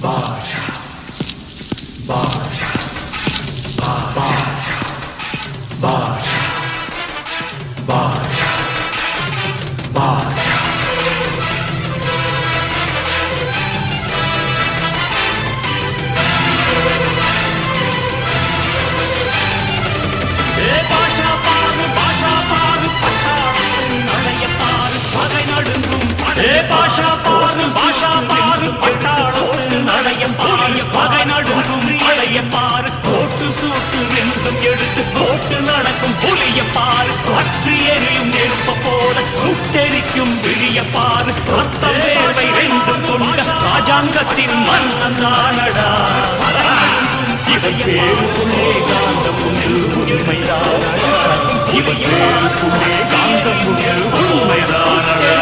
பாஷா பாஷா பாஷா பாஷா பாஷா பாஷா பாஷா பாரு பாஷா பாரு பட்டாளத்து நடையம் பாரு பகை நடுங்கும் பழைய பாரு போட்டு சூட்டு ரெண்டும் எடுத்து போட்டு நடக்கும் புலிய பாரு பற்றி எரியும் நெருப்ப போல சுட்டெரிக்கும் விழிய பாரு ரத்தம் வேர்வை ரெண்டும் கொண்ட ராஜாங்கத்தின் மன்னன் தானடா இவை பேருக்குள்ளே காந்தம் உண்மைதான் இவை பேருக்குள்ளே காந்தம் உண்மைதானடா